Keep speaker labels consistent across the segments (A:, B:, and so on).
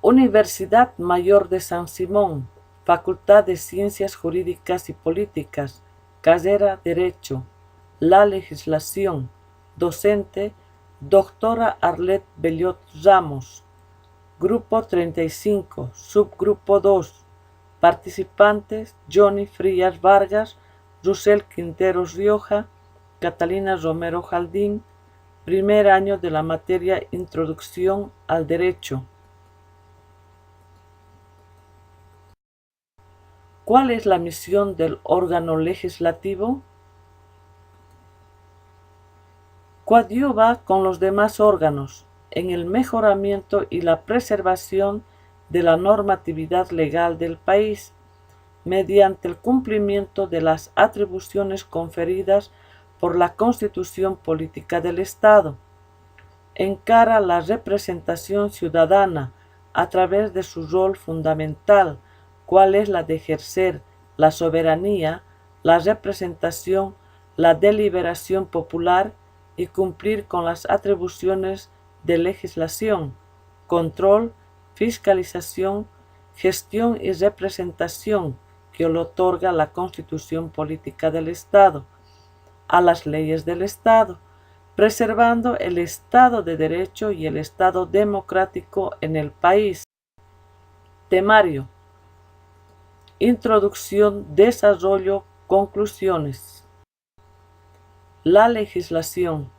A: Universidad Mayor de San Simón, Facultad de Ciencias Jurídicas y Políticas, carrera Derecho, la legislación, docente, doctora Arlette Belliot Ramos. Grupo 35, Subgrupo 2, participantes Johnny Frías Vargas, Rusel Quinteros Rioja, Catalina Romero Jaldín, primer año de la materia Introducción al Derecho. ¿Cuál es la misión del órgano legislativo? Coadyuva con los demás órganos en el mejoramiento y la preservación de la normatividad legal del país, mediante el cumplimiento de las atribuciones conferidas por la Constitución Política del Estado. Encara la representación ciudadana a través de su rol fundamental, cual es la de ejercer la soberanía, la representación, la deliberación popular y cumplir con las atribuciones de legislación, control, fiscalización, gestión y representación que le otorga la Constitución Política del Estado a las leyes del Estado, preservando el Estado de Derecho y el Estado democrático en el país. Temario: Introducción, desarrollo, conclusiones. La legislación.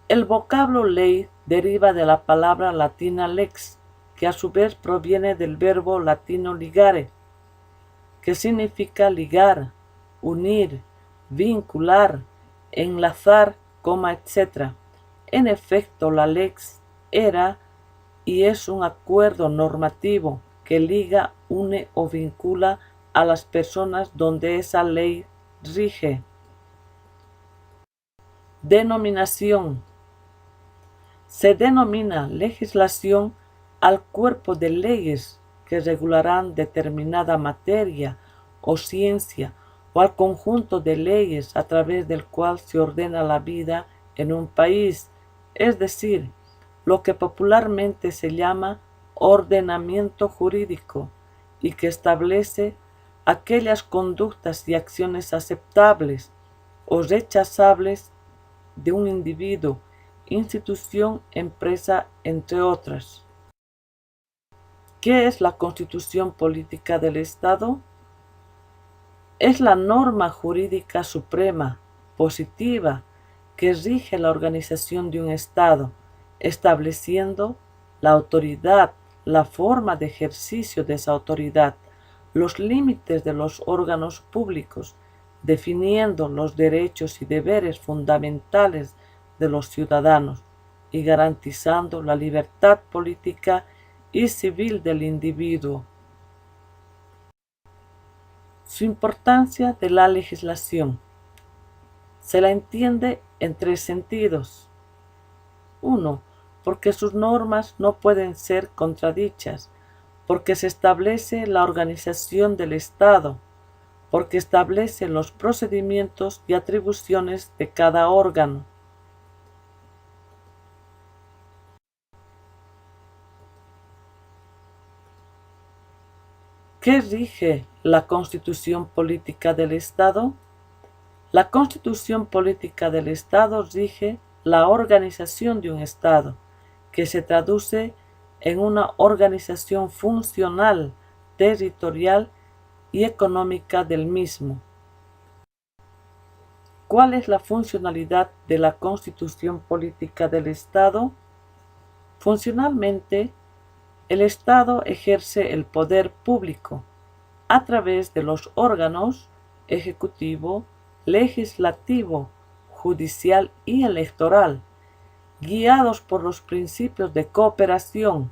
A: El vocablo ley deriva de la palabra latina lex, que a su vez proviene del verbo latino ligare, que significa ligar, unir, vincular, enlazar, etc. En efecto, la lex era y es un acuerdo normativo que liga, une o vincula a las personas donde esa ley rige. Denominación. Se denomina legislación al cuerpo de leyes que regularán determinada materia o ciencia o al conjunto de leyes a través del cual se ordena la vida en un país, es decir, lo que popularmente se llama ordenamiento jurídico y que establece aquellas conductas y acciones aceptables o rechazables de un individuo, institución, empresa, entre otras. ¿Qué es la Constitución Política del Estado? Es la norma jurídica suprema, positiva, que rige la organización de un Estado, estableciendo la autoridad, la forma de ejercicio de esa autoridad, los límites de los órganos públicos, definiendo los derechos y deberes fundamentales de los ciudadanos y garantizando la libertad política y civil del individuo. Su importancia de la legislación. Se la entiende en tres sentidos. 1. Porque sus normas no pueden ser contradichas, porque se establece la organización del Estado, porque establece los procedimientos y atribuciones de cada órgano. ¿Qué rige la Constitución Política del Estado? La Constitución Política del Estado rige la organización de un Estado, que se traduce en una organización funcional, territorial y económica del mismo. ¿Cuál es la funcionalidad de la Constitución Política del Estado? Funcionalmente, el Estado ejerce el poder público a través de los órganos ejecutivo, legislativo, judicial y electoral, guiados por los principios de cooperación,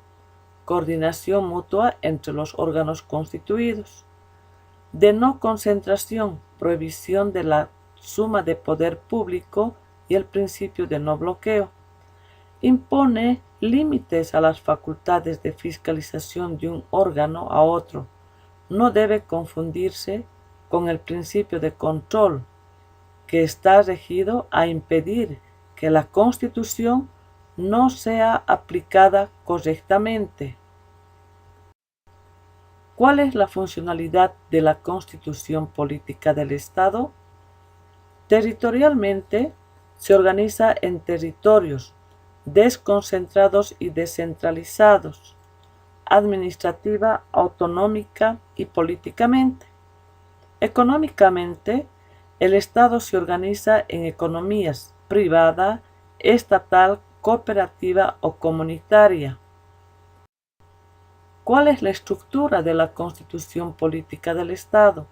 A: coordinación mutua entre los órganos constituidos, de no concentración, prohibición de la suma de poder público y el principio de no bloqueo. Impone límites a las facultades de fiscalización de un órgano a otro. No debe confundirse con el principio de control, que está regido a impedir que la Constitución no sea aplicada correctamente. ¿Cuál es la funcionalidad de la Constitución Política del Estado? Territorialmente, se organiza en territorios desconcentrados y descentralizados, administrativa, autonómica y políticamente. Económicamente, el Estado se organiza en economías privada, estatal, cooperativa o comunitaria. ¿Cuál es la estructura de la Constitución Política del Estado?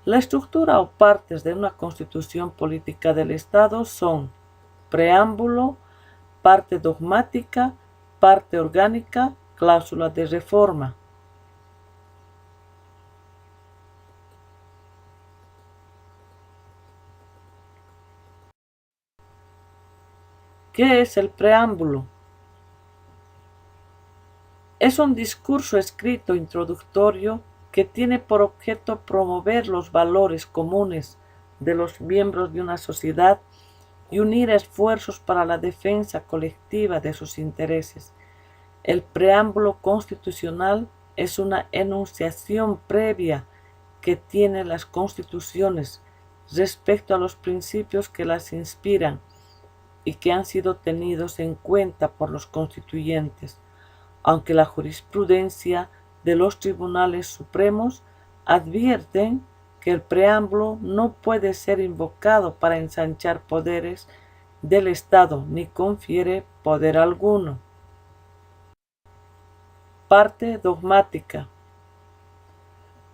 A: La estructura o partes de una Constitución Política del Estado son preámbulo, parte dogmática, parte orgánica, cláusula de reforma. ¿Qué es el preámbulo? Es un discurso escrito introductorio que tiene por objeto promover los valores comunes de los miembros de una sociedad y unir esfuerzos para la defensa colectiva de sus intereses. El preámbulo constitucional es una enunciación previa que tienen las constituciones respecto a los principios que las inspiran y que han sido tenidos en cuenta por los constituyentes, aunque la jurisprudencia de los tribunales supremos advierten que el preámbulo no puede ser invocado para ensanchar poderes del Estado ni confiere poder alguno. Parte dogmática.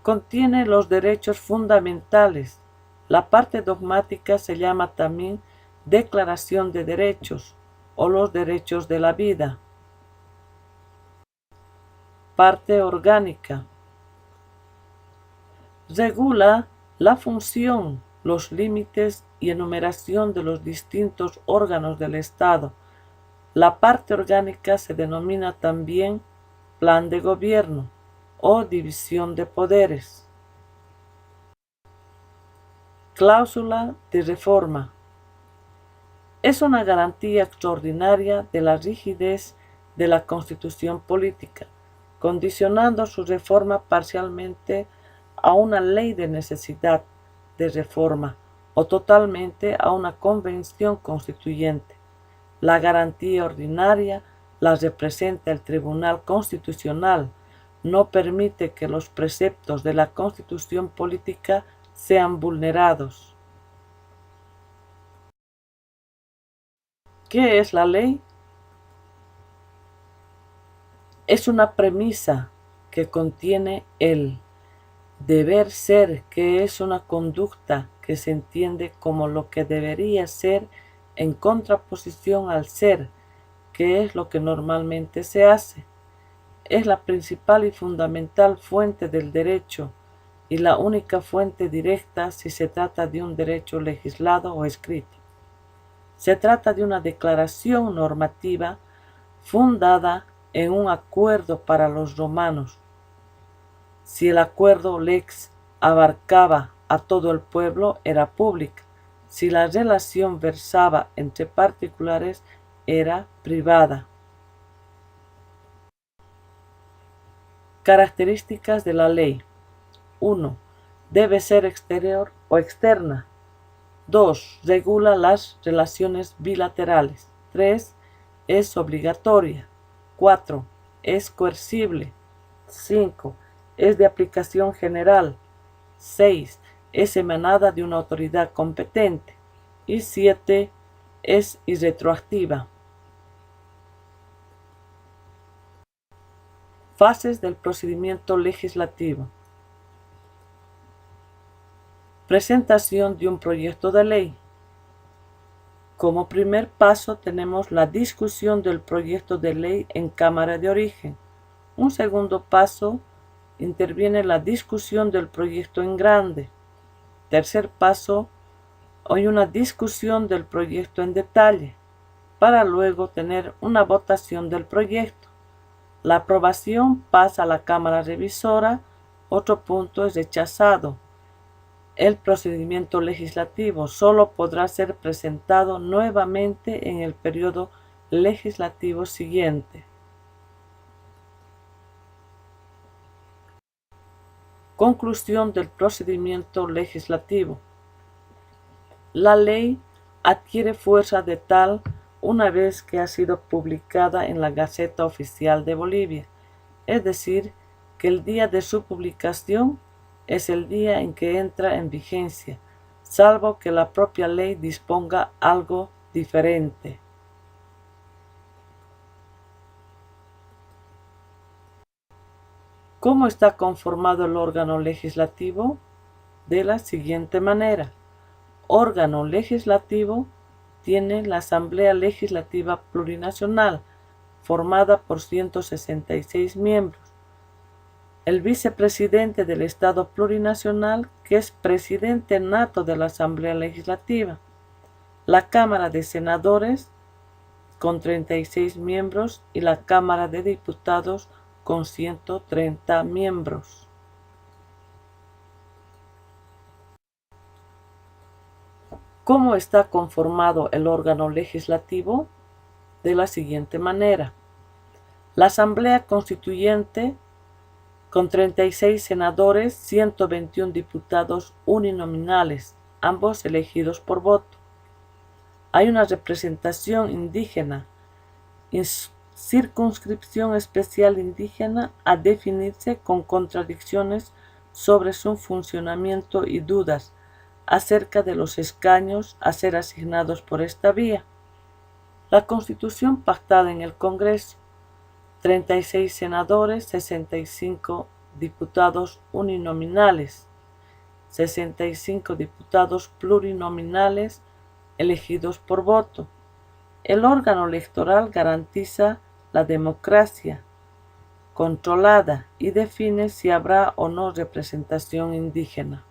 A: Contiene los derechos fundamentales. La parte dogmática se llama también Declaración de Derechos o los derechos de la vida. Parte orgánica. Regula la función, los límites y enumeración de los distintos órganos del Estado. La parte orgánica se denomina también plan de gobierno o división de poderes. Cláusula de reforma. Es una garantía extraordinaria de la rigidez de la Constitución política, condicionando su reforma parcialmente a una ley de necesidad de reforma o totalmente a una convención constituyente. La garantía ordinaria la representa el Tribunal Constitucional. No permite que los preceptos de la Constitución política sean vulnerados. ¿Qué es la ley? Es una premisa que contiene el deber ser, que es una conducta que se entiende como lo que debería ser en contraposición al ser, que es lo que normalmente se hace. Es la principal y fundamental fuente del derecho y la única fuente directa si se trata de un derecho legislado o escrito. Se trata de una declaración normativa fundada en un acuerdo para los romanos. Si el acuerdo lex abarcaba a todo el pueblo, era pública. Si la relación versaba entre particulares, era privada. Características de la ley. 1. Debe ser exterior o externa. 2. Regula las relaciones bilaterales. 3. Es obligatoria. 4. Es coercible. 5. Es de aplicación general. 6. Es emanada de una autoridad competente. Y 7. Es irretroactiva. Fases del procedimiento legislativo. Presentación de un proyecto de ley. Como primer paso tenemos la discusión del proyecto de ley en Cámara de Origen. Un segundo paso interviene la discusión del proyecto en grande. Tercer paso, hay una discusión del proyecto en detalle, para luego tener una votación del proyecto. La aprobación pasa a la Cámara Revisora, otro punto es rechazado. El procedimiento legislativo solo podrá ser presentado nuevamente en el periodo legislativo siguiente. Conclusión del procedimiento legislativo. La ley adquiere fuerza de tal una vez que ha sido publicada en la Gaceta Oficial de Bolivia, es decir, que el día de su publicación es el día en que entra en vigencia, salvo que la propia ley disponga algo diferente. ¿Cómo está conformado el órgano legislativo? De la siguiente manera. Órgano legislativo tiene la Asamblea Legislativa Plurinacional, formada por 166 miembros. El vicepresidente del Estado Plurinacional, que es presidente nato de la Asamblea Legislativa. La Cámara de Senadores, con 36 miembros, y la Cámara de Diputados, con 130 miembros. ¿Cómo está conformado el órgano legislativo? De la siguiente manera. La Asamblea Constituyente, con 36 senadores, 121 diputados uninominales, ambos elegidos por voto. Hay una representación indígena, circunscripción especial indígena a definirse con contradicciones sobre su funcionamiento y dudas acerca de los escaños a ser asignados por esta vía. La Constitución pactada en el Congreso, 36 senadores, 65 diputados uninominales, 65 diputados plurinominales elegidos por voto. El órgano electoral garantiza la democracia controlada y define si habrá o no representación indígena.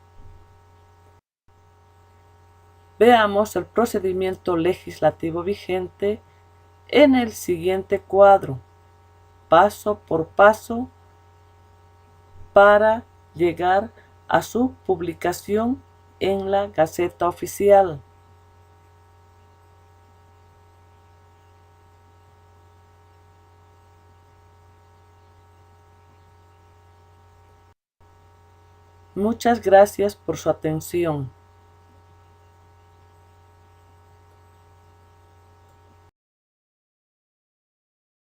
A: Veamos el procedimiento legislativo vigente en el siguiente cuadro, paso por paso, para llegar a su publicación en la Gaceta Oficial. Muchas gracias por su atención.